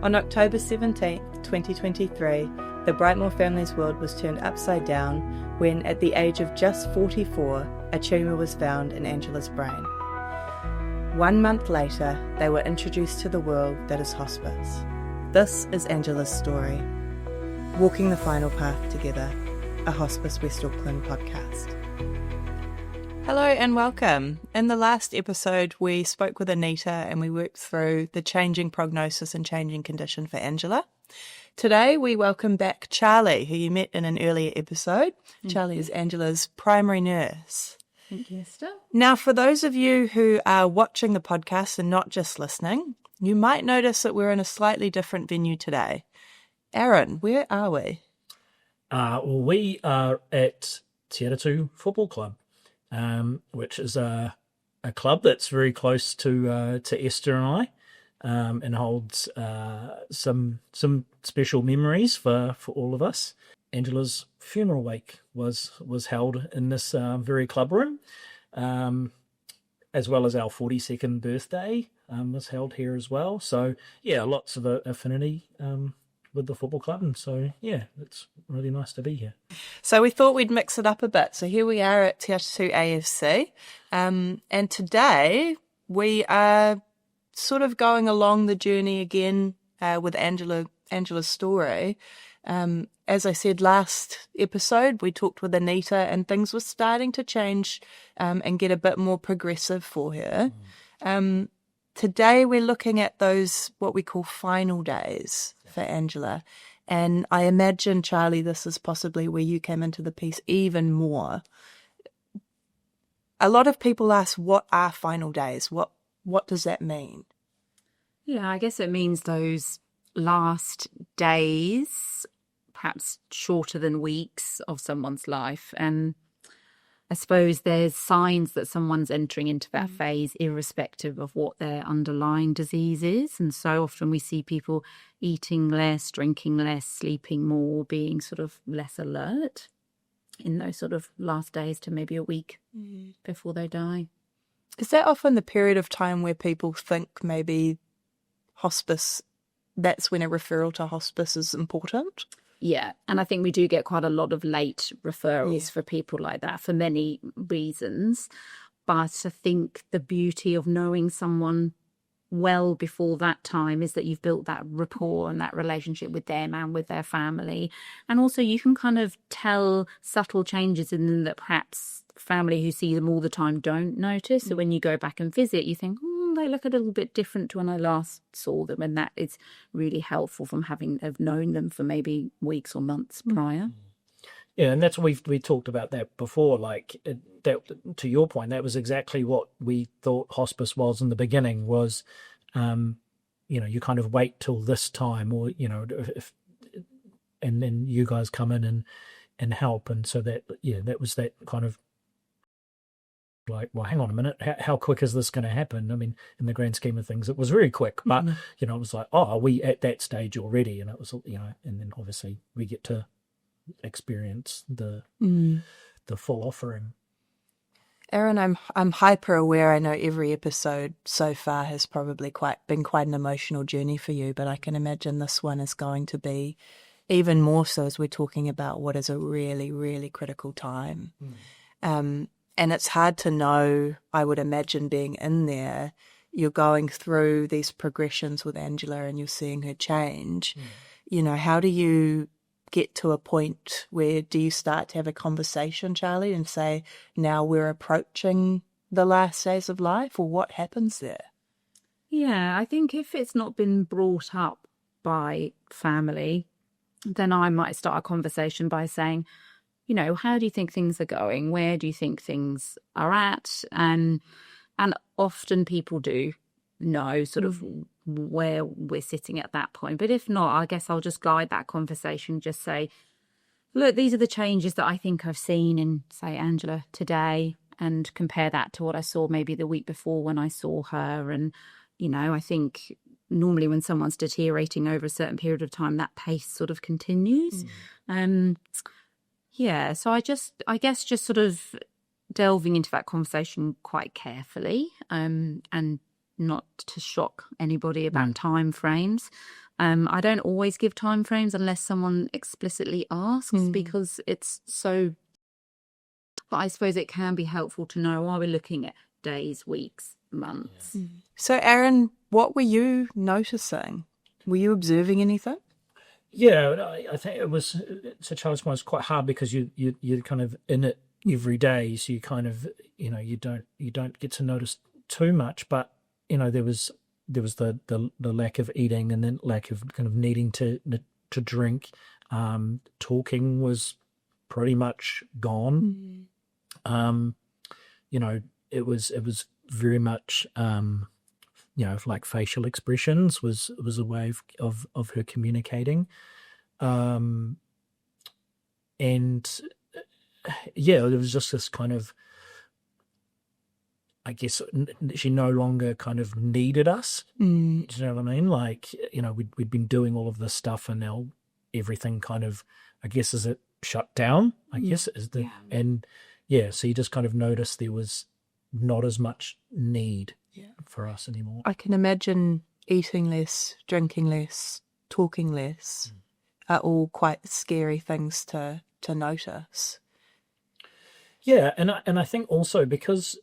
On October 17th, 2023, the Brightmoor family's world was turned upside down when, at the age of just 44, a tumour was found in Angela's brain. 1 month later, they were introduced to the world that is hospice. This is Angela's story. Walking the final path together, a Hospice West Auckland podcast. Hello and welcome. In the last episode, we spoke with Anita and we worked through the changing prognosis and changing condition for Angela. Today, we welcome back Charlie, who you met in an earlier episode. Charlie is Angela's primary nurse. Thank you, Esther. Now, for those of you who are watching the podcast and not just listening, you might notice that we're in a slightly different venue today. Aron, where are we? Well, we are at Te Aratu Football Club, which is a club that's very close to Esther and I, and holds some special memories for all of us. Angela's funeral wake was held in this very club room, as well as our 42nd birthday was held here as well. So, yeah, lots of affinity with the football club. And so, yeah, it's really nice to be here. So we thought we'd mix it up a bit. So here we are at Te Aratu AFC. And today we are sort of going along the journey again with Angela's story. As I said last episode, we talked with Anita and things were starting to change and get a bit more progressive for her. Today we're looking at those, what we call final days for Angela. And I imagine, Charlie, this is possibly where you came into the piece even more. A lot of people ask, what are final days? What does that mean? Yeah, I guess it means those last days, perhaps shorter than weeks of someone's life. And I suppose there's signs that someone's entering into that phase irrespective of what their underlying disease is. And so often we see people eating less, drinking less, sleeping more, being sort of less alert in those sort of last days to maybe a week before they die. Is that often the period of time where people think maybe hospice, that's when a referral to hospice is important? Yeah, and I think we do get quite a lot of late referrals for people like that for many reasons. But I think the beauty of knowing someone well before that time is that you've built that rapport and that relationship with them and with their family. And also you can kind of tell subtle changes in them that perhaps family who see them all the time don't notice. So when you go back and visit, you think, they look a little bit different to when I last saw them, and that is really helpful from having have known them for maybe weeks or months prior. Yeah, and that's we talked about that before. Like that, to your point, that was exactly what we thought hospice was in the beginning. Was, you kind of wait till this time, or and then you guys come in and help, and so that was that kind of. Like, well, hang on a minute, how quick is this going to happen? I mean, in the grand scheme of things, it was very quick, but, it was like, oh, are we at that stage already? And it was, and then obviously we get to experience the full offering. Aron, I'm hyper aware. I know every episode so far has probably been quite an emotional journey for you, but I can imagine this one is going to be even more so as we're talking about what is a really, really critical time. And it's hard to know, I would imagine, being in there, you're going through these progressions with Angela and you're seeing her change. How do you get to a point where do you start to have a conversation, Charlie, and say, now we're approaching the last days of life, or what happens there? Yeah, I think if it's not been brought up by family, then I might start a conversation by saying, how do you think things are going? Where do you think things are at? And often people do know sort of where we're sitting at that point. But if not, I guess I'll just guide that conversation, just say, look, these are the changes that I think I've seen in, say, Angela today, and compare that to what I saw maybe the week before when I saw her. And, I think normally when someone's deteriorating over a certain period of time, that pace sort of continues. Yeah, so I guess just sort of delving into that conversation quite carefully, and not to shock anybody about time frames, I don't always give timeframes unless someone explicitly asks, because it's so. But I suppose it can be helpful to know, are we looking at days, weeks, months? So, Aron, what were you noticing? Were you observing anything? Yeah, I think it was, so Charles was quite hard because you're kind of in it every day, so you kind of, you don't get to notice too much, but there was the lack of eating, and then lack of kind of needing to drink. Talking was pretty much gone. It was very much like facial expressions was a way of her communicating. And yeah, there was just this kind of, I guess she no longer kind of needed us. Do you know what I mean? Like, we'd been doing all of this stuff, and now everything kind of, I guess, is it shut down? I guess is the and yeah. So you just kind of noticed there was not as much need for us anymore. I can imagine eating less, drinking less, talking less are all quite scary things to notice. Yeah, and I think also because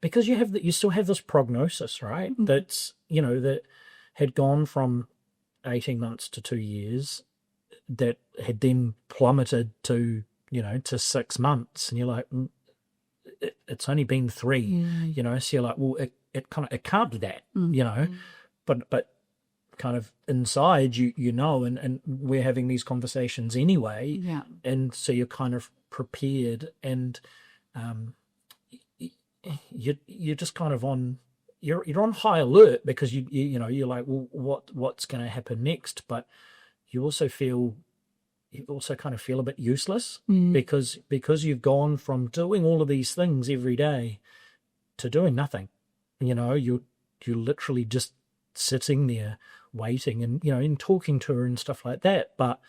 you still have this prognosis, right? That's that had gone from 18 months to 2 years, that had then plummeted to to 6 months, and you're like, it's only been 3, so you're like, well, it can't be that, but kind of inside and we're having these conversations anyway, and so you're kind of prepared, and you're just kind of on you're on high alert, because you're like, well, what's going to happen next? But you also kind of feel a bit useless, because you've gone from doing all of these things every day to doing nothing. You're literally just sitting there waiting, and talking to her and stuff like that. But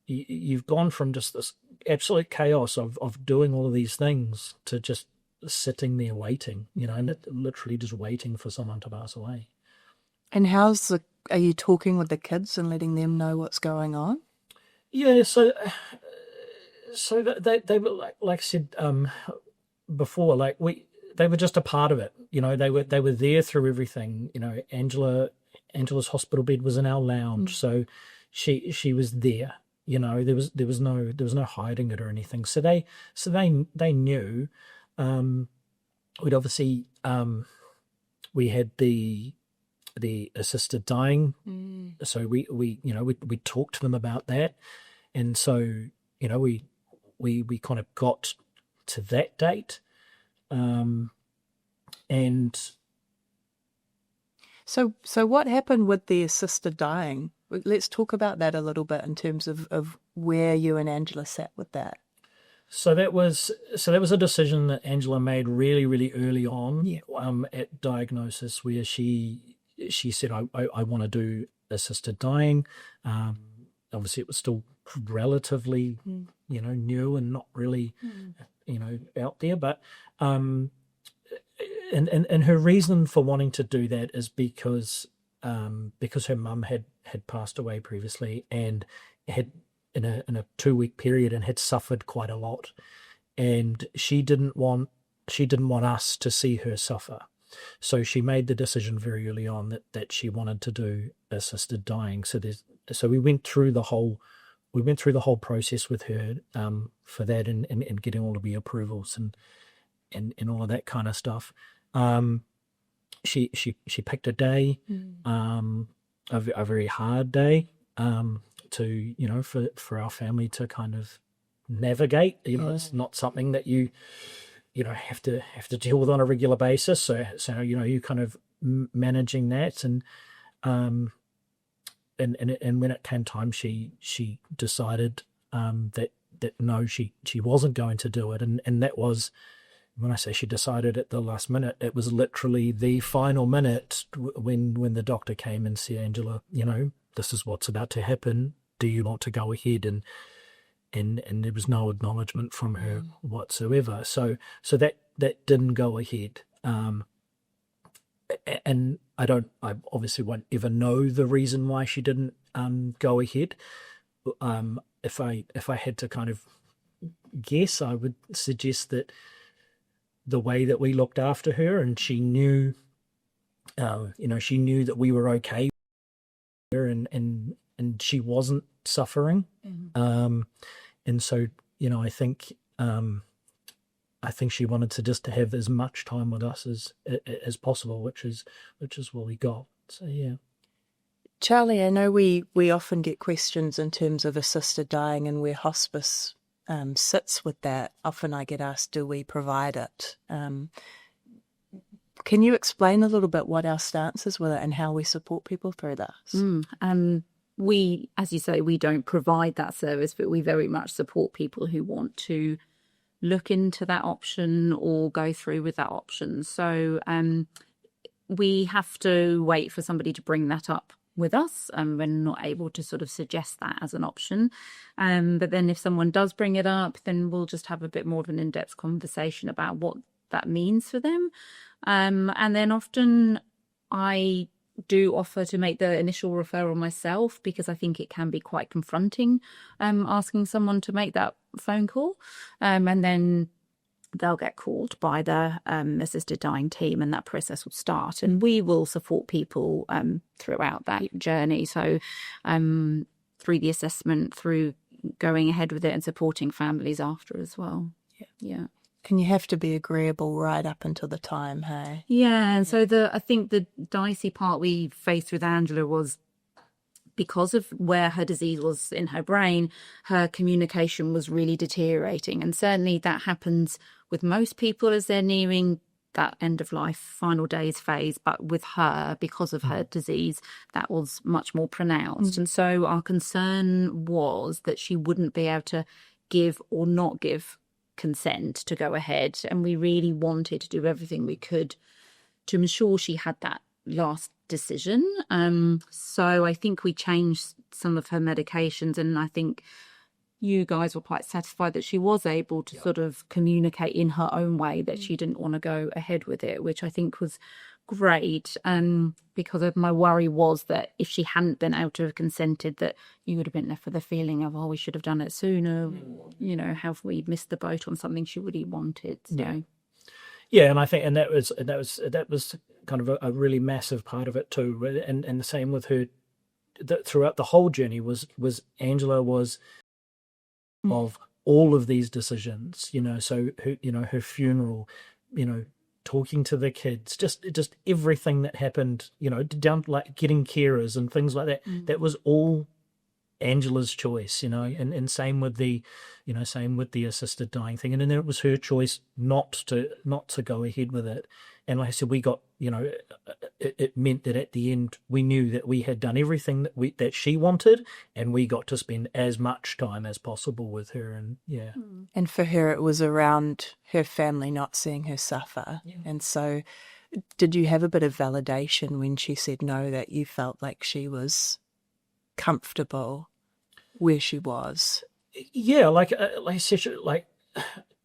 you've gone from just this absolute chaos of doing all of these things to just sitting there waiting, and literally just waiting for someone to pass away. And are you talking with the kids and letting them know what's going on? Yeah, so they were like I said before, like they were just a part of it. They were there through everything. Angela's hospital bed was in our lounge, so she was there. There was no hiding it or anything. So they knew. We'd obviously we had the assisted dying, so we talked to them about that, and so we kind of got to that date, and so what happened with the assisted dying? Let's talk about that a little bit in terms of where you and Angela sat with that. So that was a decision that Angela made really, really early on, at diagnosis, where she said, I want to do assisted dying. Obviously, it was still relatively, new and not really, out there. But and her reason for wanting to do that is because her mum had passed away previously, and had in a 2-week period, and had suffered quite a lot, and she didn't want us to see her suffer. So she made the decision very early on that she wanted to do assisted dying. So we went through the whole process with her for that, and getting all of the approvals and all of that kind of stuff. She picked a day, a very hard day, to for our family to kind of navigate. It's not something that you have to deal with on a regular basis. So you kind of managing that, and when it came time, she decided that no, she wasn't going to do it, and that was, when I say she decided at the last minute, it was literally the final minute when the doctor came and said, Angela, this is what's about to happen. Do you want to go ahead? And there was no acknowledgement from her whatsoever. So that didn't go ahead. and I obviously won't ever know the reason why she didn't go ahead. If I had to kind of guess, I would suggest that the way that we looked after her, and she knew, she knew that we were okay with her, and she wasn't suffering. And so, I think she wanted to just to have as much time with us as possible, which is what we got. So yeah. Charlie, I know we often get questions in terms of assisted dying and where hospice sits with that. Often I get asked, do we provide it? Can you explain a little bit what our stance is with it and how we support people through this? We, as you say, we don't provide that service, but we very much support people who want to look into that option or go through with that option. So we have to wait for somebody to bring that up with us, and we're not able to sort of suggest that as an option. But then if someone does bring it up, then we'll just have a bit more of an in-depth conversation about what that means for them. And then often I do offer to make the initial referral myself, because I think it can be quite confronting asking someone to make that phone call, and then they'll get called by the assisted dying team, and that process will start, and we will support people throughout that journey. So through the assessment, through going ahead with it, and supporting families after as well. Yeah. And you have to be agreeable right up until the time, hey? Yeah, and so I think the dicey part we faced with Angela was, because of where her disease was in her brain, her communication was really deteriorating. And certainly that happens with most people as they're nearing that end of life, final days phase. But with her, because of her disease, that was much more pronounced. And so our concern was that she wouldn't be able to give or not give consent to go ahead, and we really wanted to do everything we could to ensure she had that last decision. So I think we changed some of her medications, and I think you guys were quite satisfied that she was able to sort of communicate in her own way that she didn't want to go ahead with it, which I think was great. Because of my worry was that if she hadn't been able to have consented, that you would have been left with a feeling of, oh, we should have done it sooner. Have we missed the boat on something she really wanted? So. Yeah, and I think, and that was kind of a really massive part of it too. And the same with her, throughout the whole journey was Angela was of all of these decisions. So her funeral, talking to the kids, just everything that happened, down like getting carers and things like that. That was all Angela's choice, and same with the assisted dying thing. And then it was her choice not to go ahead with it. And like I said, we got, it meant that at the end we knew that we had done everything that she wanted, and we got to spend as much time as possible with her. And yeah. And for her, it was around her family not seeing her suffer. Yeah. And so did you have a bit of validation when she said no, that you felt like she was comfortable where she was? Yeah, like I said, like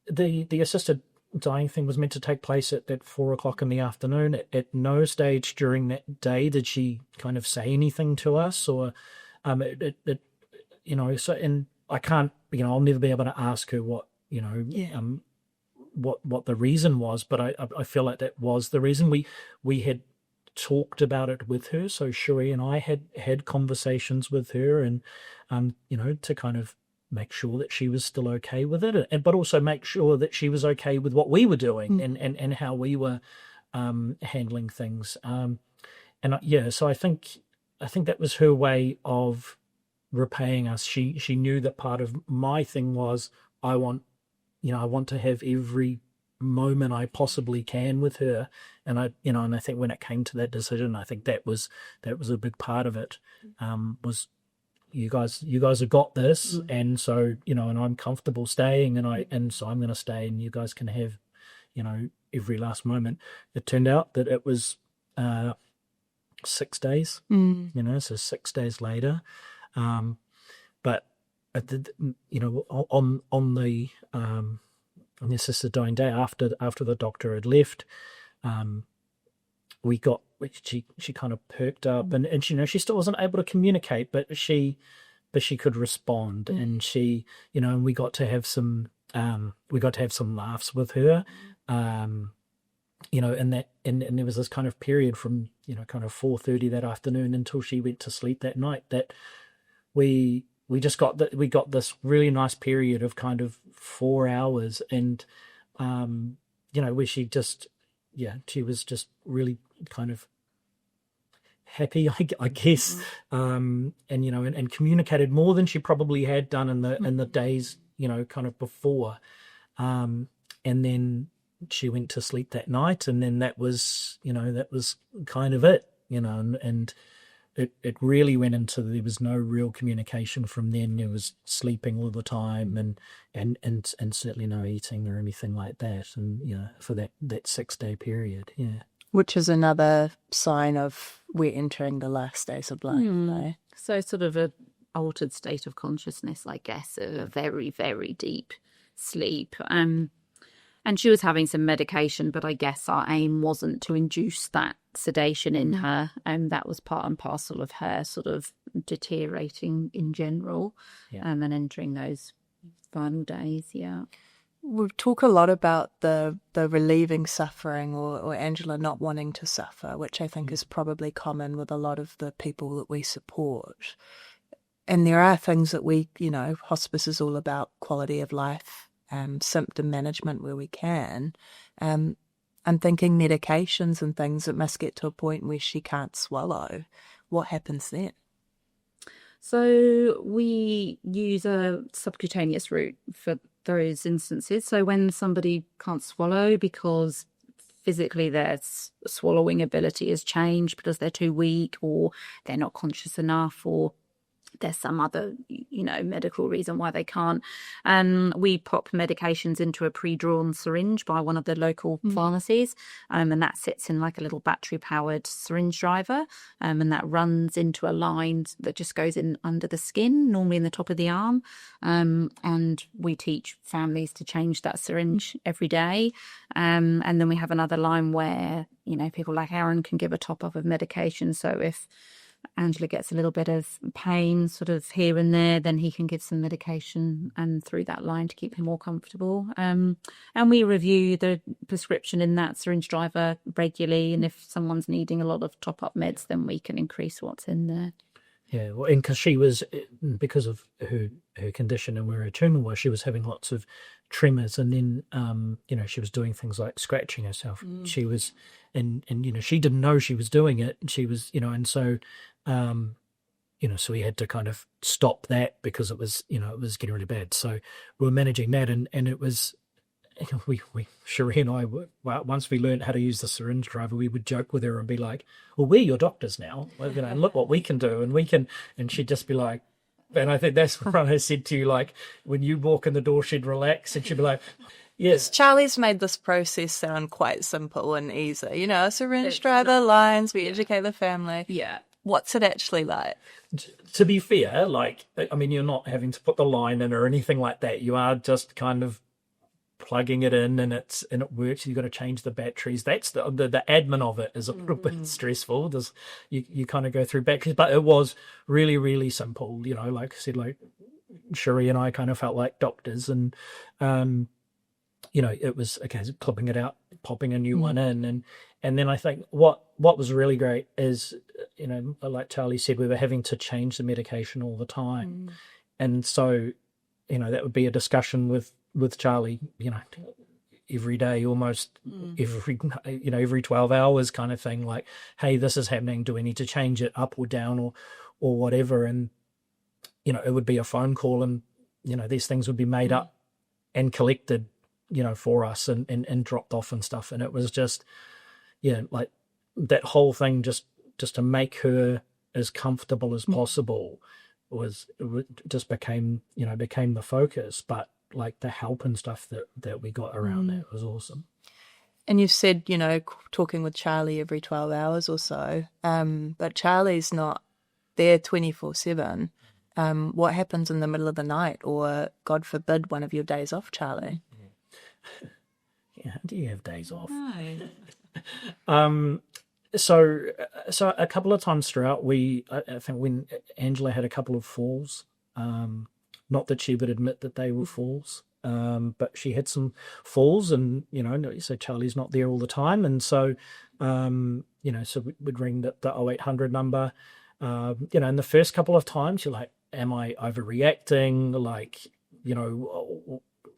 the assisted dying thing was meant to take place at 4:00 in the afternoon. At no stage during that day did she kind of say anything to us, or so. And I can't, I'll never be able to ask her what what the reason was, but I feel like that was the reason. We had talked about it with her, so Sheree and I had conversations with her, and to kind of make sure that she was still okay with it, but also make sure that she was okay with what we were doing and how we were handling things. So I think that was her way of repaying us. She knew that part of my thing was I want to have every moment I possibly can with her, and I think when it came to that decision, I think that was a big part of it. Was you guys have got this, and so and I'm comfortable staying, and so I'm going to stay, and you guys can have every last moment. It turned out that it was 6 days, so 6 days later, but at on the assisted dying day, after the doctor had left, she kind of perked up, and she still wasn't able to communicate, but she could respond, and she, and we got to have some laughs with her, and there was this kind of period from kind of 4:30 that afternoon until she went to sleep that night, that we got this really nice period of kind of 4 hours, and where she was just really kind of happy, I guess, and communicated more than she probably had done in the days kind of before, and then she went to sleep that night, and then that was kind of it, and it really went into, there was no real communication from then. There was sleeping all the time, and certainly no eating or anything like that, and for that 6-day period. Which is another sign of we're entering the last days of life. Eh? So sort of an altered state of consciousness, I guess, a very, very deep sleep. And she was having some medication, but I guess our aim wasn't to induce that sedation in her. And that was part and parcel of her sort of deteriorating in general, and entering those final days. We talk a lot about the relieving suffering, or Angela not wanting to suffer, which I think is probably common with a lot of the people that we support. And there are things that we, hospice is all about quality of life, symptom management where we can. I'm thinking medications and things that must get to a point where she can't swallow. What happens then? So we use a subcutaneous route for those instances. So when somebody can't swallow because physically their swallowing ability has changed because they're too weak, or they're not conscious enough, or there's some other, medical reason why they can't. And we pop medications into a pre-drawn syringe by one of the local pharmacies. And that sits in like a little battery-powered syringe driver. And that runs into a line that just goes in under the skin, normally in the top of the arm. And we teach families to change that syringe every day. And then we have another line where, people like Aron can give a top-up of medication. So if Angela gets a little bit of pain sort of here and there, then he can give some medication and through that line to keep him more comfortable. And we review the prescription in that syringe driver regularly, and if someone's needing a lot of top-up meds, then we can increase what's in there. Yeah, well, and because she was, because of her condition and where her tumor was, she was having lots of tremors, and then she was doing things like scratching herself. She was, and she didn't know she was doing it. She was, and so so we had to kind of stop that because it was it was getting really bad. So we were managing that, and it was, Cherie and I, once we learned how to use the syringe driver, we would joke with her and be like, well, we're your doctors now, and look what we can do, and she'd just be like, and I think that's what I said to you, like, when you walk in the door, she'd relax, and she'd be like, yes. Charlie's made this process sound quite simple and easy. A syringe driver, lines, we educate the family. Yeah. What's it actually like? To be fair, you're not having to put the line in or anything like that. You are just kind of plugging it in, and it works. You've got to change the batteries. That's the admin of it is a little bit stressful. You kind of go through batteries, but it was really, really simple. Like I said, like Cherie and I kind of felt like doctors, and it was okay, clipping it out, popping a new one in, and then I think what was really great is, like Charlie said, we were having to change the medication all the time, and so that would be a discussion with Charlie, every day, almost every 12 hours kind of thing, like, hey, this is happening, do we need to change it up or down or whatever? And it would be a phone call, and these things would be made up and collected for us and dropped off and stuff. And it was just like that whole thing, just to make her as comfortable as possible just became the focus. But like the help and stuff that we got around that was awesome. And you've said, talking with Charlie every 12 hours or so, but Charlie's not there 24/7. What happens in the middle of the night, or God forbid, one of your days off, Charlie? Yeah, do you have days off? No. So a couple of times throughout, I think when Angela had a couple of falls, not that she would admit that they were falls, but she had some falls, and so Charlie's not there all the time, and so so we'd ring the 0800 number. In the first couple of times, you're like, am I overreacting? Like,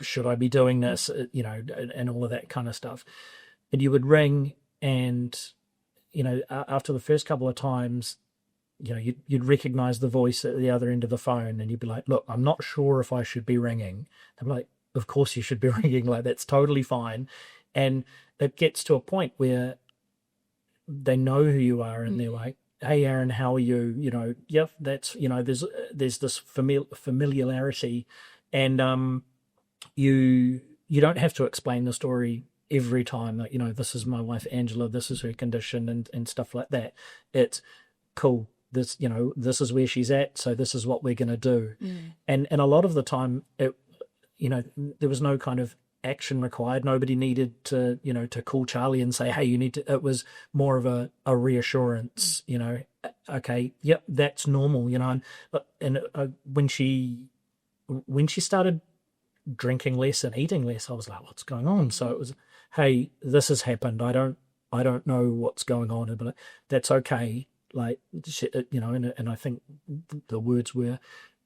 should I be doing this? And all of that kind of stuff. And you would ring, and after the first couple of times, you'd recognize the voice at the other end of the phone, and you'd be like, look, I'm not sure if I should be ringing. I'm like, of course you should be ringing. Like, that's totally fine. And it gets to a point where they know who you are, and they're like, hey, Aron, how are you? Yep, that's, there's this familiarity, and you don't have to explain the story every time. Like, this is my wife Angela, this is her condition, and stuff like that. It's cool. This is where she's at, so this is what we're going to do. And a lot of the time, it there was no kind of action required. Nobody needed to to call Charlie and say, hey, you need to. It was more of a reassurance. Okay, yep, that's normal. And when she started drinking less and eating less, I was like, what's going on? So it was, hey, this has happened. I don't know what's going on, but that's okay. Like, and I think the words were,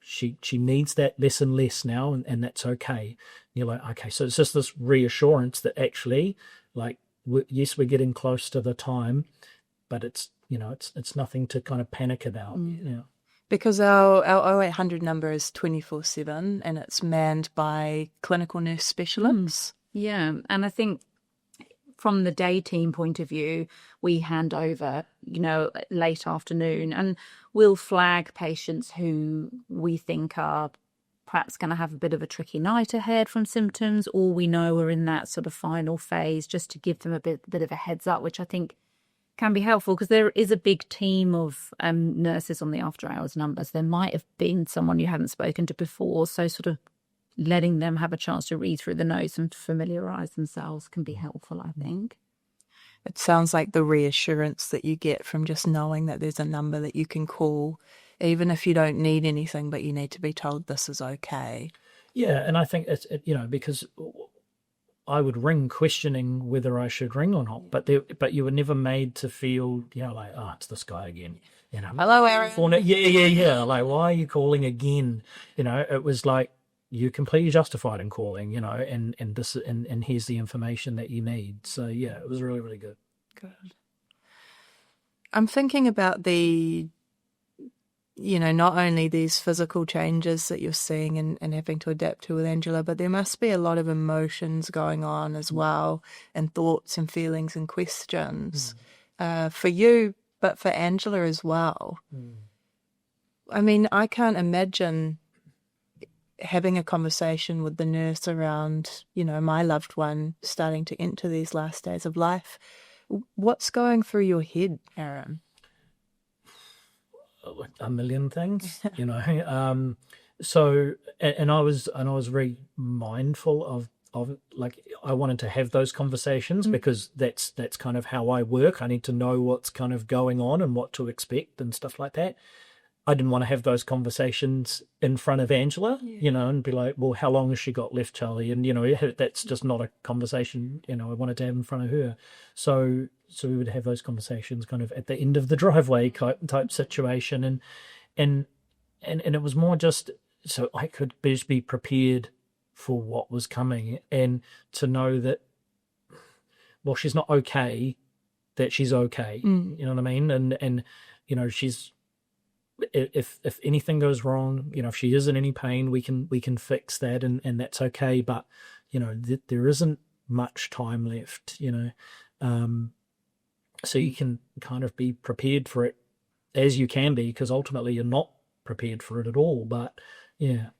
she needs that less and less now, and that's okay. And you're like, okay, so it's just this reassurance that actually, like, yes, we're getting close to the time, but it's it's nothing to kind of panic about. Because our 0800 number is 24/7, and it's manned by clinical nurse specialists. Yeah, and I think from the day team point of view, we hand over, late afternoon, and we'll flag patients who we think are perhaps going to have a bit of a tricky night ahead from symptoms, or we know are in that sort of final phase, just to give them a bit of a heads up, which I think can be helpful, because there is a big team of nurses on the after hours numbers. There might have been someone you hadn't spoken to before, so sort of letting them have a chance to read through the notes and familiarise themselves can be helpful, I think. It sounds like the reassurance that you get from just knowing that there's a number that you can call, even if you don't need anything, but you need to be told this is okay. Yeah, and I think it's because I would ring questioning whether I should ring or not, but you were never made to feel like, oh, it's this guy again. Hello, Aron. Yeah. Like, why are you calling again? It was like, you're completely justified in calling, and this, and here's the information that you need. So yeah, it was really, really good. Good. I'm thinking about the, not only these physical changes that you're seeing and having to adapt to with Angela, but there must be a lot of emotions going on as well, and thoughts and feelings and questions for you, but for Angela as well. I mean, I can't imagine having a conversation with the nurse around, my loved one starting to enter these last days of life. What's going through your head, Aron? A million things, So, and I was very mindful of like, I wanted to have those conversations because that's kind of how I work. I need to know what's kind of going on and what to expect and stuff like that. I didn't want to have those conversations in front of Angela, and be like, well, how long has she got left, Charlie? And, that's just not a conversation, I wanted to have in front of her. So we would have those conversations kind of at the end of the driveway type situation. And it was more just so I could just be prepared for what was coming, and to know that, well, she's not okay, that she's okay. You know what I mean? And she's, if anything goes wrong, if she is in any pain, we can fix that, and that's okay. But there isn't much time left, so you can kind of be prepared for it as you can be, because ultimately you're not prepared for it at all. But yeah.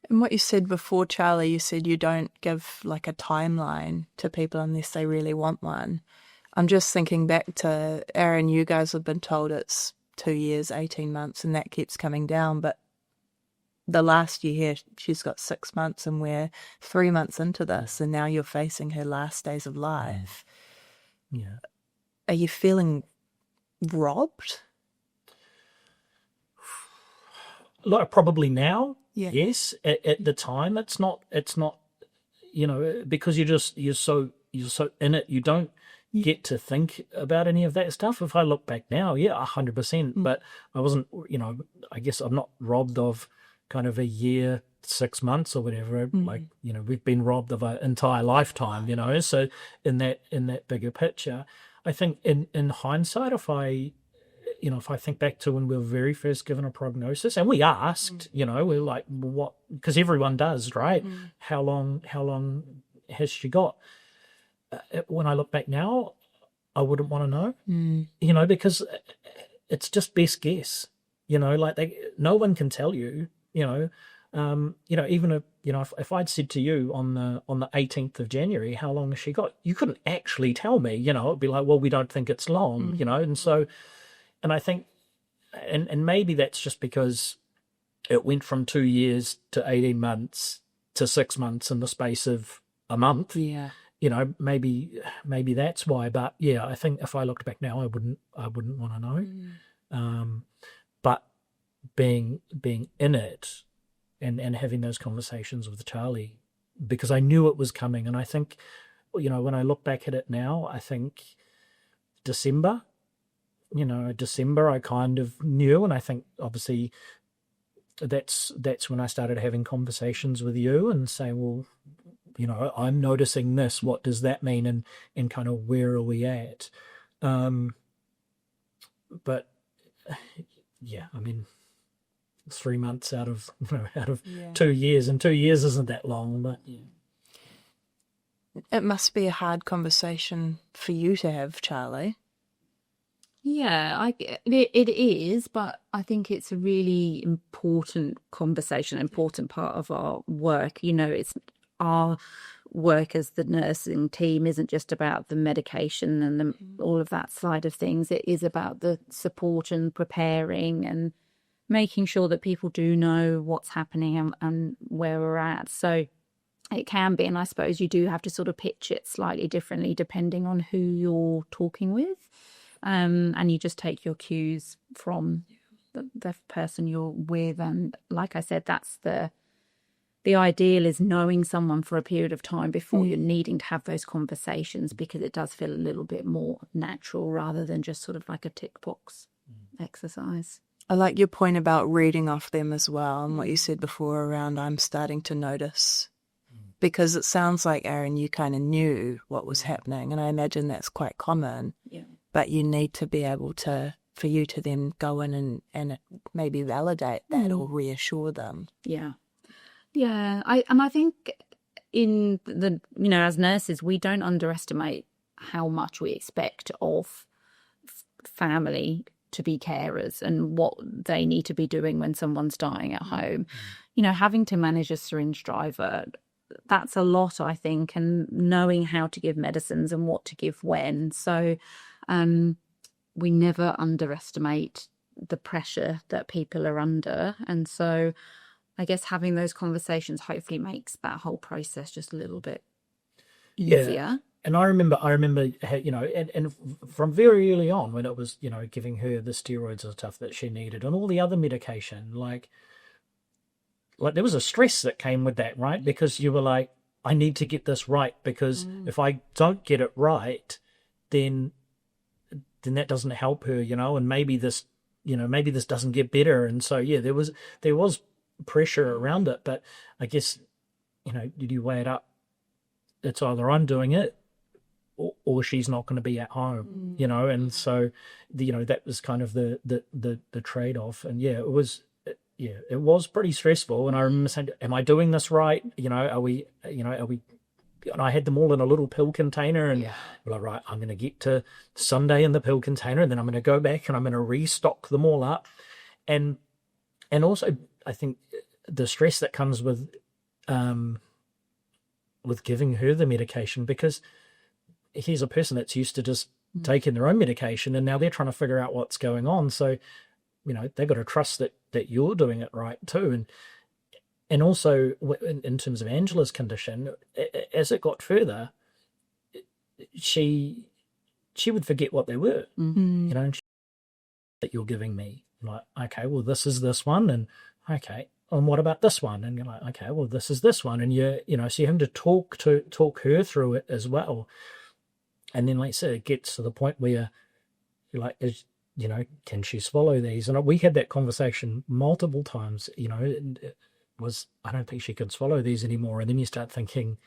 And what you said before, Charlie, you said you don't give like a timeline to people unless they really want one. I'm just thinking back to Aron, you guys have been told it's 2 years, 18 months, and that keeps coming down. But the last year, she's got 6 months, and we're 3 months into this, and now you're facing her last days of life. Yeah. Are you feeling robbed? Like probably now, Yeah. yes. At the time, it's not. Because you're so in it, you don't get to think about any of that stuff. If I look back now, yeah, 100%. But I wasn't. I guess I'm not robbed of kind of a year, 6 months or whatever. Like we've been robbed of an entire lifetime. So in that bigger picture, I think in hindsight, if I think back to when we were very first given a prognosis, and we asked, we're like, what? Because everyone does, right? How long has she got? When I look back now, I wouldn't want to know, because it's just best guess, like no one can tell you, even if I'd said to you on the 18th of January, how long has she got? You couldn't actually tell me, it'd be like, well, we don't think it's long, and so. And I think, and maybe that's just because it went from 2 years to 18 months to 6 months in the space of a month. Yeah. Maybe that's why. But yeah, I think if I looked back now, I wouldn't want to know. But being in it and having those conversations with Charlie, because I knew it was coming. And I think, when I look back at it now, I think December I kind of knew, and I think obviously that's when I started having conversations with you and saying, well, I'm noticing this. What does that mean? And kind of where are we at? But yeah, I mean, 3 months out of 2 years, and 2 years isn't that long, but yeah. It must be a hard conversation for you to have, Charlie. Yeah, it is, but I think it's a really important conversation, important part of our work. It's our work as the nursing team isn't just about the medication and all of that side of things. It is about the support and preparing and making sure that people do know what's happening and where we're at. So it can be, and I suppose you do have to sort of pitch it slightly differently depending on who you're talking with. And you just take your cues from the person you're with. And like I said, that's the ideal, is knowing someone for a period of time before you're needing to have those conversations, because it does feel a little bit more natural rather than just sort of like a tick box exercise. I like your point about reading off them as well, and what you said before around I'm starting to notice. Because it sounds like, Aron, you kind of knew what was happening, and I imagine that's quite common. Yeah. But you need to be able for you to then go in and maybe validate that or reassure them. Yeah. Yeah. I think in as nurses, we don't underestimate how much we expect of family to be carers and what they need to be doing when someone's dying at home. Having to manage a syringe driver, that's a lot, I think, and knowing how to give medicines and what to give when. So we never underestimate the pressure that people are under. And so I guess having those conversations hopefully makes that whole process just a little bit easier. Yeah. And I remember, and from very early on when it was, giving her the steroids and stuff that she needed and all the other medication, like there was a stress that came with that, right? Because you were like, I need to get this right, because if I don't get it right, then that doesn't help her, and maybe this doesn't get better. And so, yeah, there was pressure around it, but I guess, did you weigh it up? It's either I'm doing it or she's not going to be at home, and so, that was kind of the trade-off. And yeah, it was pretty stressful. And I remember saying, am I doing this right? Are we, and I had them all in a little pill container, and we're like, right, I'm going to get to Sunday in the pill container, and then I'm going to go back and I'm going to restock them all up. And also, I think the stress that comes with giving her the medication, because here's a person that's used to just taking their own medication, and now they're trying to figure out what's going on. So, they've got to trust that you're doing it right too. And also, in terms of Angela's condition, as it got further, she would forget what they were, and that you're giving me. I'm like, okay, well, this is this one, and okay, and what about this one? And you're like, okay, well, this is this one, and so you're having to talk her through it as well. And then, like I said, it gets to the point where you're like, can she swallow these? And we had that conversation multiple times. It was, I don't think she could swallow these anymore. And then you start thinking,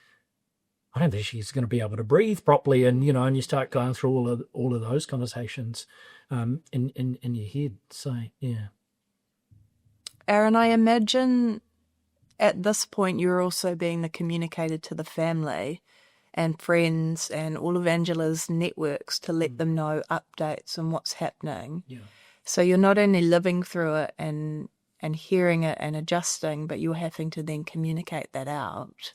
I don't think she's going to be able to breathe properly. And and you start going through all of those conversations in your head. So yeah. Aron, I imagine at this point you're also being the communicator to the family and friends and all of Angela's networks to let them know updates on what's happening. Yeah. So you're not only living through it and hearing it and adjusting, but you're having to then communicate that out.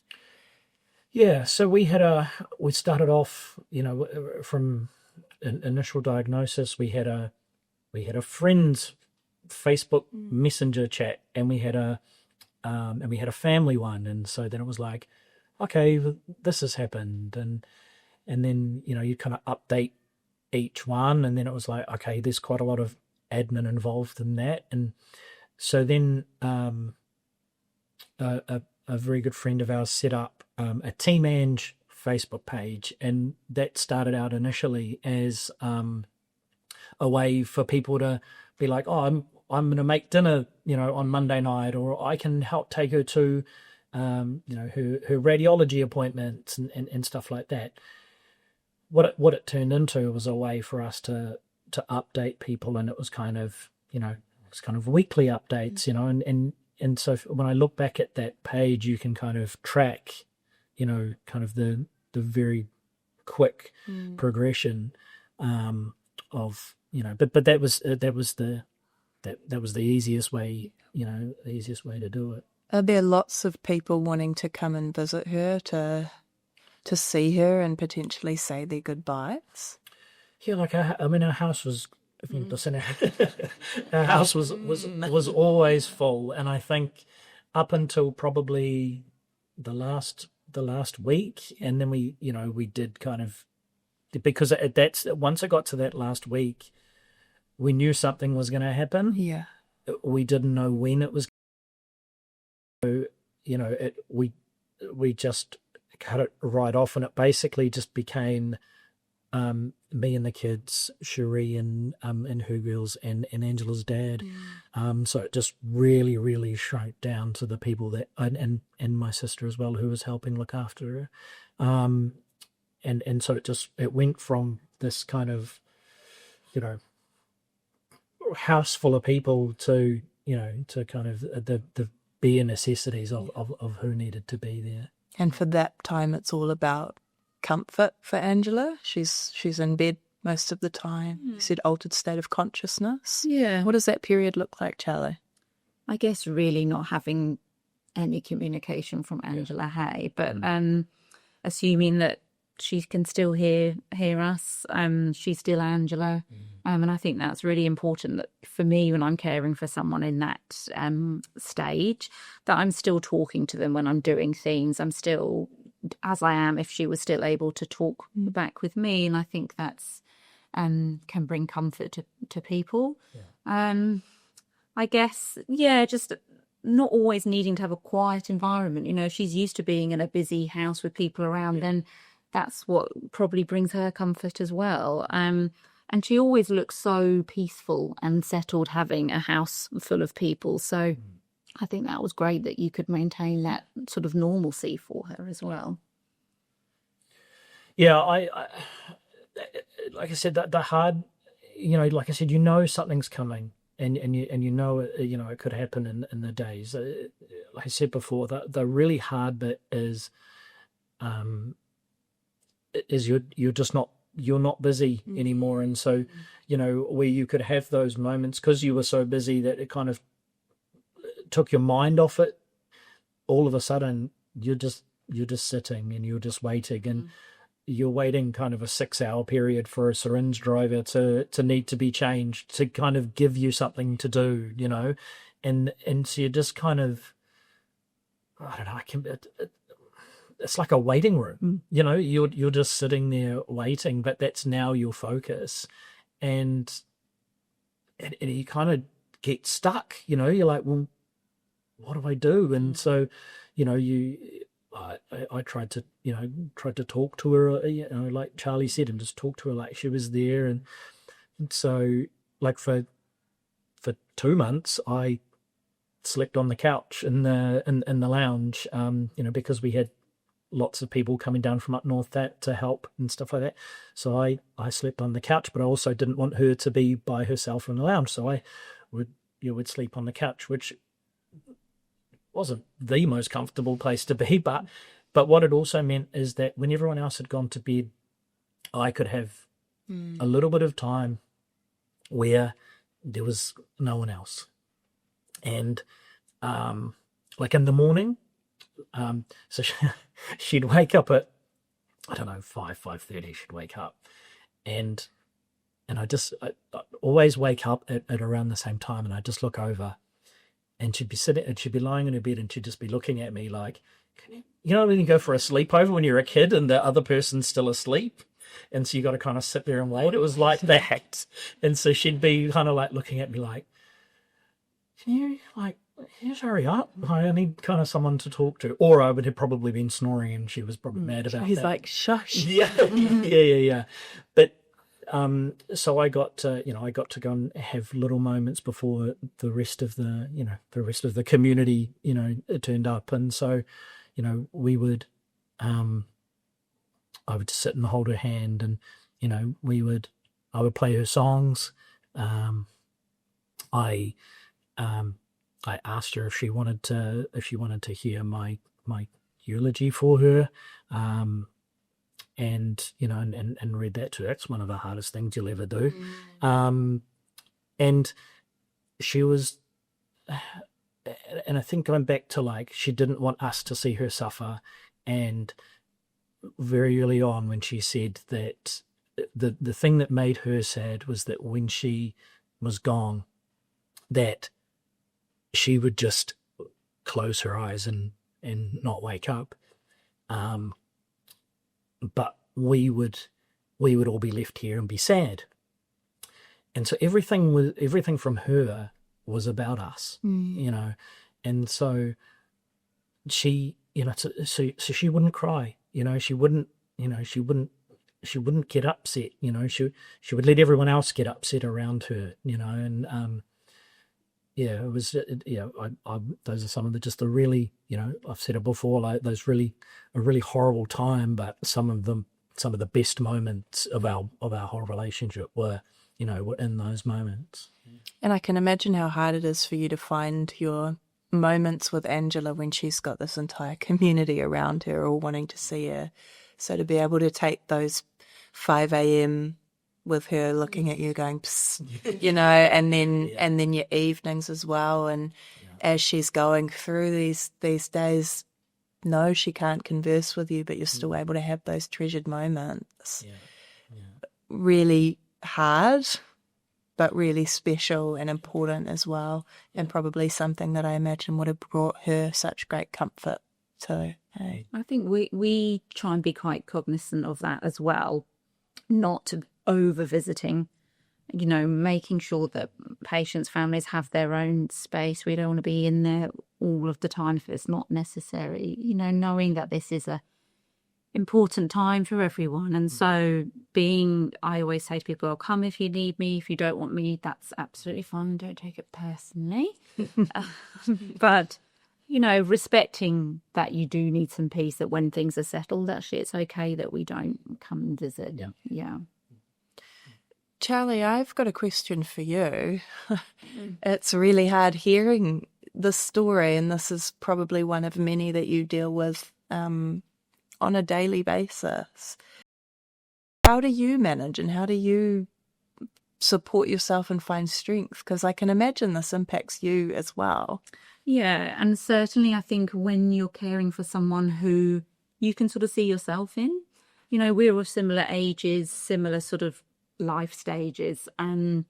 Yeah, so we started off, from an initial diagnosis. We had a friend's Facebook Messenger chat, and we had a family one, and so then it was like, okay, this has happened, and then you kind of update each one, and then it was like, okay, there's quite a lot of admin involved in that, and so then a very good friend of ours set up a Team Ange Facebook page, and that started out initially as a way for people to be like, oh, I'm going to make dinner, on Monday night, or I can help take her to, her radiology appointments and stuff like that. What it turned into was a way for us to update people, and it was kind of, weekly updates, and so when I look back at that page, you can kind of track, kind of the very quick progression of, but that was the easiest way, the easiest way to do it. Are there lots of people wanting to come and visit her, to see her and potentially say their goodbyes? Yeah, like our house was, if you listen, our house was always full, and I think up until probably the last week, and then we did kind of, because that's once it got to that last week, we knew something was going to happen. Yeah, we didn't know when it was. So, we just cut it right off, and it basically just became me and the kids, Cherie and her girls, and Angela's dad. So it just really, really shrunk down to the people that and my sister as well, who was helping look after her. And so it went from this kind of, house full of people to to kind of the bare necessities of who needed to be there. And for that time, it's all about comfort for Angela. She's in bed most of the time. You said altered state of consciousness. Yeah. What does that period look like, Charlie? I guess really not having any communication from Angela Hay, but assuming that she can still hear us. She's still Angela. And I think that's really important, that for me, when I'm caring for someone in that stage, that I'm still talking to them when I'm doing things. I'm still as I am if she was still able to talk back with me. And I think that's can bring comfort to people. Yeah. I guess, just not always needing to have a quiet environment. If she's used to being in a busy house with people around, then that's what probably brings her comfort as well. And she always looks so peaceful and settled having a house full of people. So I think that was great that you could maintain that sort of normalcy for her as well. Yeah, I like I said, the hard, like I said, something's coming, and it could happen in the days. Like I said before, the really hard bit is you're not busy anymore, and so where you could have those moments because you were so busy that it kind of took your mind off it. All of a sudden, you're just sitting and you're just waiting, and you're waiting kind of a 6-hour period for a syringe driver to need to be changed to kind of give you something to do, and so you're just kind of, I don't know, it's like a waiting room, you're just sitting there waiting, but that's now your focus. And and you kind of get stuck, you're like, well, what do I do? And so, I tried to talk to her, like Charlie said, and just talk to her like she was there. And so, like for 2 months, I slept on the couch in the lounge, because we had lots of people coming down from up north to help and stuff like that. So I slept on the couch, but I also didn't want her to be by herself in the lounge. So I would sleep on the couch, which wasn't the most comfortable place to be, but what it also meant is that when everyone else had gone to bed, I could have a little bit of time where there was no one else. And like in the morning, so she'd wake up at, I don't know, 5:30 she'd wake up, and I always wake up at around the same time, and I just look over, and she'd be lying in her bed, and she'd just be looking at me like, when you go for a sleepover when you're a kid and the other person's still asleep, and so you got to kind of sit there and wait. It was like that. And so she'd be kind of like looking at me like, can you just hurry up? I need kind of someone to talk to. Or I would have probably been snoring, and she was probably mad about He's that. like, shush. Yeah. But so I got to go and have little moments before the rest of the community, it turned up. And so, we would, I would sit and hold her hand, and, I would play her songs. I asked her if she wanted to hear my eulogy for her, and read that to her. It's one of the hardest things you'll ever do. And she was, and I think going back to like, she didn't want us to see her suffer. And very early on, when she said that the thing that made her sad was that when she was gone, that she would just close her eyes and not wake up. But we would all be left here and be sad. And so everything from her was about us, and so she, so she wouldn't cry, she wouldn't get upset, she would let everyone else get upset around her, and it was, those are some of the really, I've said it before, like a really horrible time, but some of the best moments of our whole relationship were in those moments. And I can imagine how hard it is for you to find your moments with Angela when she's got this entire community around her all wanting to see her. So to be able to take those 5 a.m. with her looking at you going, psst, and then your evenings as well. And as she's going through these days, no, she can't converse with you, but you're still able to have those treasured moments. Really hard, but really special and important as well, and probably something that I imagine would have brought her such great comfort too. Hey? I think we try and be quite cognizant of that as well, not over visiting, making sure that patients' families have their own space. We don't want to be in there all of the time if it's not necessary, knowing that this is a important time for everyone. And so I always say to people, I'll come if you need me. If you don't want me, that's absolutely fine. Don't take it personally. But, respecting that you do need some peace, that when things are settled, actually it's okay that we don't come and visit. Yeah. Charlie, I've got a question for you. It's really hard hearing this story, and this is probably one of many that you deal with on a daily basis. How do you manage, and how do you support yourself and find strength? Because I can imagine this impacts you as well. Yeah, and certainly I think when you're caring for someone who you can sort of see yourself in, we're of similar ages, similar sort of life stages, and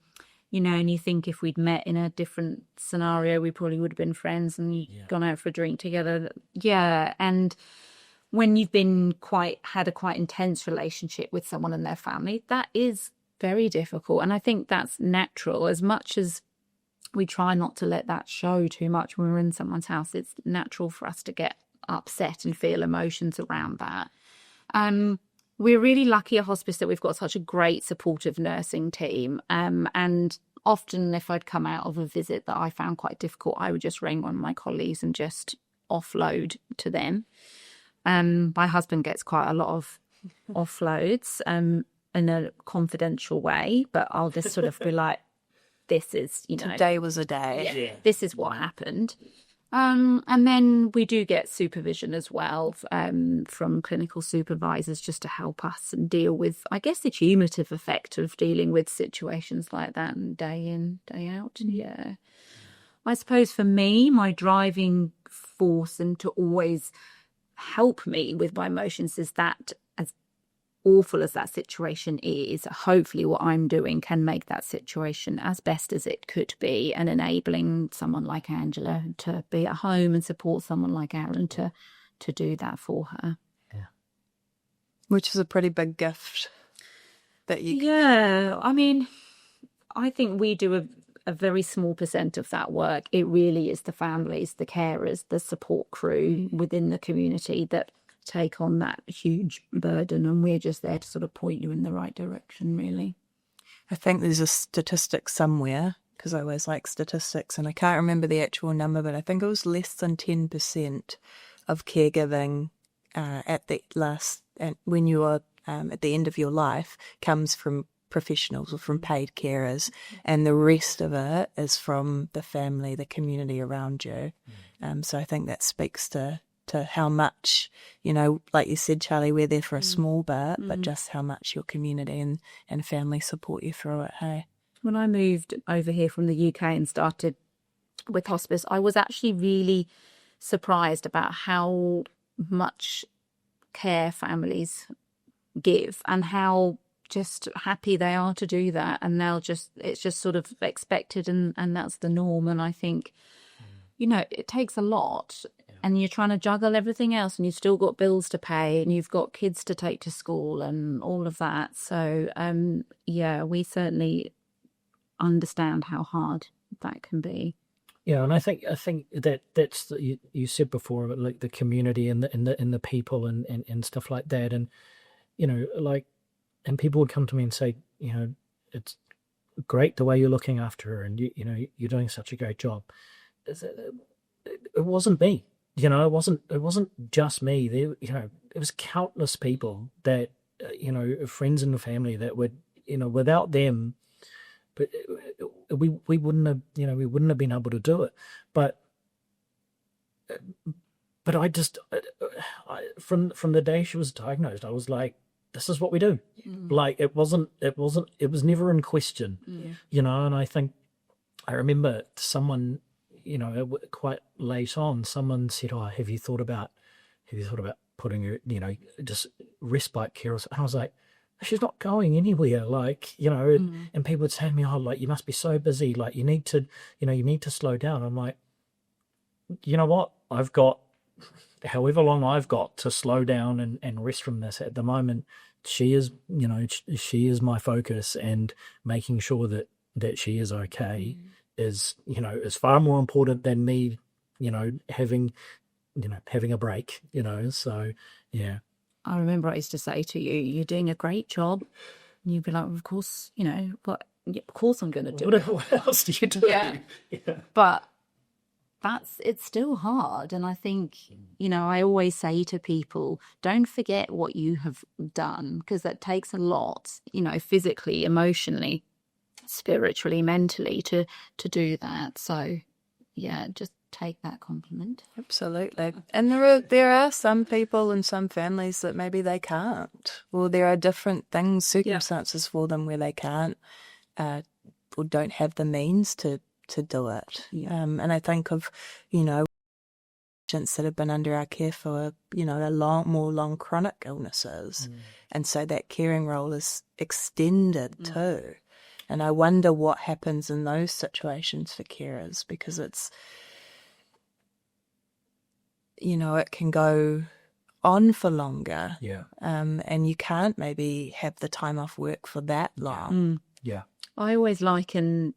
and you think if we'd met in a different scenario, we probably would have been friends and gone out for a drink together. And when you've been had a quite intense relationship with someone and their family, that is very difficult. And I think that's natural. As much as we try not to let that show too much when we're in someone's house, it's natural for us to get upset and feel emotions around that. We're really lucky at hospice that we've got such a great supportive nursing team. And often if I'd come out of a visit that I found quite difficult, I would just ring one of my colleagues and just offload to them. My husband gets quite a lot of offloads in a confidential way, but I'll just sort of be like, this is, today was a day. This is what happened. And then we do get supervision as well from clinical supervisors just to help us and deal with, I guess, the cumulative effect of dealing with situations like that and day in, day out. Yeah. I suppose for me, my driving force and to always help me with my emotions is that, as awful as that situation is, hopefully what I'm doing can make that situation as best as it could be, and enabling someone like Angela to be at home and support someone like Aron to do that for her. Yeah. Which is a pretty big gift that you... Yeah, I mean, I think we do a very small percent of that work. It really is the families, the carers, the support crew within the community that take on that huge burden, and we're just there to sort of point you in the right direction, really. I think there's a statistic somewhere, because I always like statistics, and I can't remember the actual number, but I think it was less than 10% of caregiving when you are at the end of your life comes from professionals or from paid carers, and the rest of it is from the family, the community around you. So I think that speaks to how much, like you said, Charlie, we're there for a small bit, but just how much your community and family support you through it, hey? When I moved over here from the UK and started with hospice, I was actually really surprised about how much care families give and how just happy they are to do that, and it's just sort of expected, and that's the norm. And I think it takes a lot, and you're trying to juggle everything else, and you've still got bills to pay, and you've got kids to take to school and all of that. So we certainly understand how hard that can be. Yeah, and I think that's you said before about like the community and the people and stuff like that, and and people would come to me and say, it's great the way you're looking after her, and you're doing such a great job. It wasn't me, it wasn't just me. There, it was countless people that, friends and family that would, without them, but we wouldn't have been able to do it. But I just, from the day she was diagnosed, I was like, this is what we do. Like it was never in question, and I think I remember someone, quite late on, someone said, oh, have you thought about putting her, just respite care? And I was like, she's not going anywhere, and people would say to me, oh, like, you must be so busy, like you need to slow down. I'm like, you know what, I've got however long I've got to slow down and rest from this. At the moment, she is my focus, and making sure that she is okay is far more important than me, having a break, so yeah. I remember I used to say to you, you're doing a great job. And you'd be like, of course, but yeah, of course I'm going to do it. What else do you do? Yeah. But it's still hard. And I think, I always say to people, don't forget what you have done, because that takes a lot, physically, emotionally, spiritually, mentally to do that. So yeah, just take that compliment. Absolutely. And there are some people and some families that maybe they can't, or there are different things, circumstances for them where they can't or don't have the means to do it. And I think of, patients that have been under our care for, more long chronic illnesses. And so that caring role is extended too. And I wonder what happens in those situations for carers, because it's, it can go on for longer. Yeah. And you can't maybe have the time off work for that long. Yeah. I always liken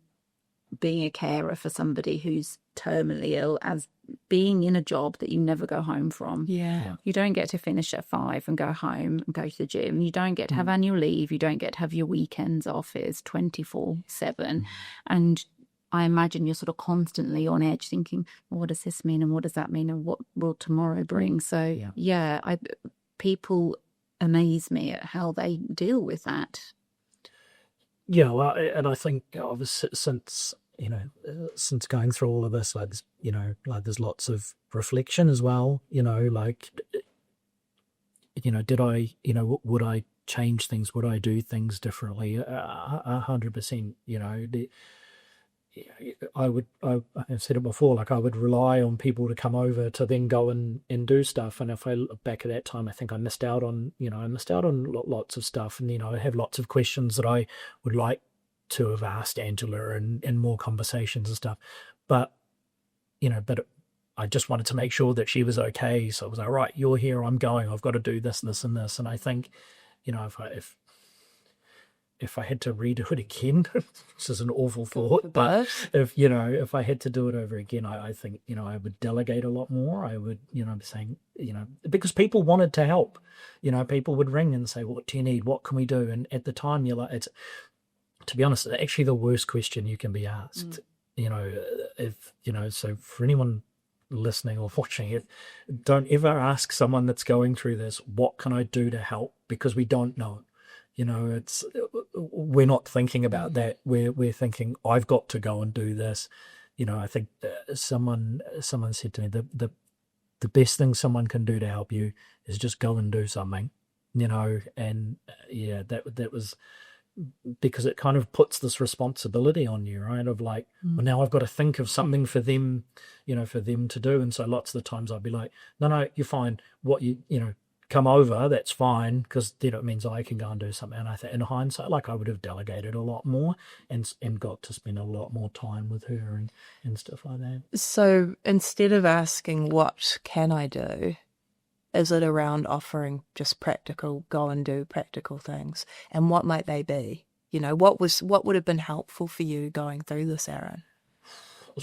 being a carer for somebody who's terminally ill as being in a job that you never go home from. Yeah. You don't get to finish at 5 and go home and go to the gym. You don't get to have annual leave. You don't get to have your weekends off. It's 24/7. And I imagine you're sort of constantly on edge thinking, what does this mean? And what does that mean? And what will tomorrow bring? So, people amaze me at how they deal with that. Yeah, well, and I think obviously since going through all of this, like, there's lots of reflection as well, like, did I, would I change things? Would I do things differently? 100%, I've said it before, like I would rely on people to come over to then go and do stuff. And if I look back at that time, I think I missed out on lots of stuff. And, I have lots of questions that I would like to have asked Angela in more conversations and stuff. But I just wanted to make sure that she was okay. So I was like, right, you're here, I'm going, I've got to do this, this and this. And I think, if I had to redo it again, this is an awful thought, but if I had to do it over again, I think, I would delegate a lot more. I would, be saying, because people wanted to help, people would ring and say, what do you need? What can we do? And at the time you're like, to be honest, it's actually the worst question you can be asked, so for anyone listening or watching it, don't ever ask someone that's going through this, what can I do to help? Because we don't know. We're not thinking about that. We're thinking, I've got to go and do this. I think someone said to me, the best thing someone can do to help you is just go and do something, and that was because it kind of puts this responsibility on you, right? Of like, well, now I've got to think of something for them, for them to do. And so lots of the times I'd be like, no, you're fine. What come over, that's fine, because it means I can go and do something. And I think in hindsight, like, I would have delegated a lot more and got to spend a lot more time with her and stuff like that. So instead of asking what can I do, is it around offering just go and do practical things? And what might they be? What would have been helpful for you going through this, Aron?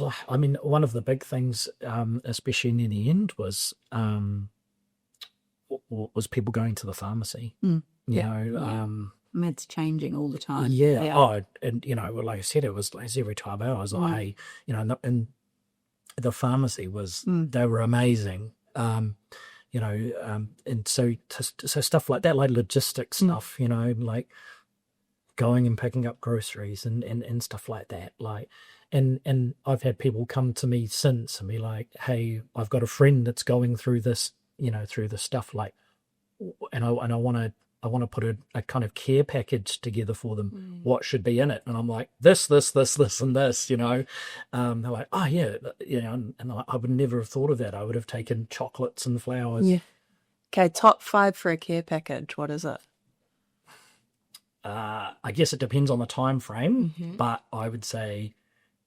Well, I mean, one of the big things, especially in the end, was people going to the pharmacy. Meds changing all the time. Oh, and like I said, it was every 12 hours. Like, and the pharmacy was they were amazing. And so stuff like that, like logistics stuff, like going and picking up groceries and stuff like that, like. And I've had people come to me since and be like, hey, I've got a friend that's going through this, through the stuff, like, and I want to put a kind of care package together for them. What should be in it? And I'm like, this, and this, they're like, oh yeah, and I would never have thought of that. I would have taken chocolates and flowers. Yeah. Okay, top 5 for a care package. What is it? I guess it depends on the time frame, but I would say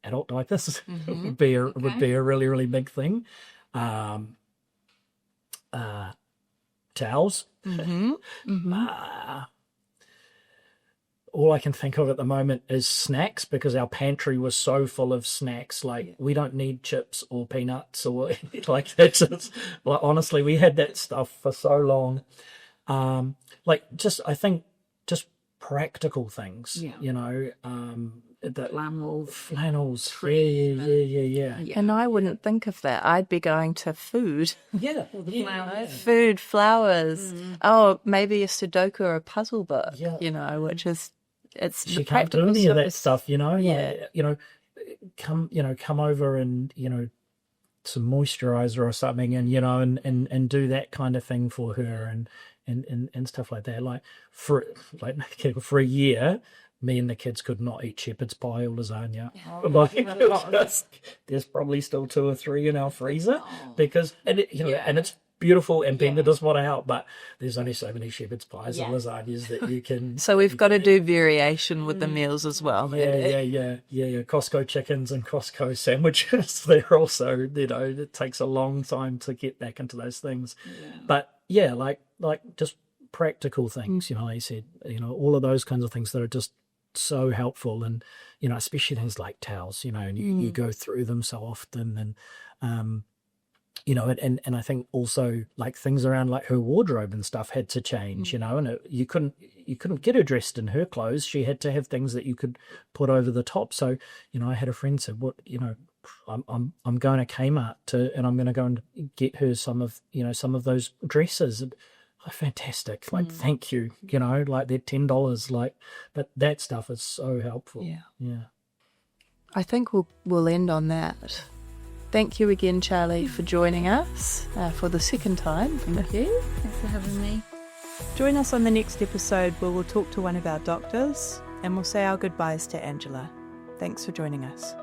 adult diapers would be a really, really big thing. Towels. All I can think of at the moment is snacks, because our pantry was so full of snacks. Like, we don't need chips or peanuts or like that. Just, like, honestly, we had that stuff for so long. I think just practical things, flannels. Yeah. And I wouldn't think of that. I'd be going to food. Yeah. Food, flowers. Oh, maybe a Sudoku or a puzzle book, which is, she can't do any of that stuff, come over and, some moisturizer or something and do that kind of thing for her and stuff like that. Like for a year, me and the kids could not eat shepherd's pie or lasagna. There's probably still 2 or 3 in our freezer because, and it's beautiful and Benda does want to help, but there's only so many shepherd's pies and lasagnas that you can. So we've got to do variation with the meals as well. Yeah. Costco chickens and Costco sandwiches. They're also, it takes a long time to get back into those things. Yeah. But yeah, like just practical things, like you said, all of those kinds of things that are just so helpful. And, especially things like towels, and you go through them so often. And, and I think also like things around like her wardrobe and stuff had to change, and you couldn't get her dressed in her clothes. She had to have things that you could put over the top. So, I had a friend said, what, I'm going to Kmart and I'm going to go and get her some of those dresses. Oh, fantastic. Like, thank you, like they're $10, but that stuff is so helpful. Yeah. I think we'll end on that. Thank you again, Charlie, for joining us for the second time. Thank you. Thanks for having me. Join us on the next episode where we'll talk to one of our doctors and we'll say our goodbyes to Angela. Thanks for joining us.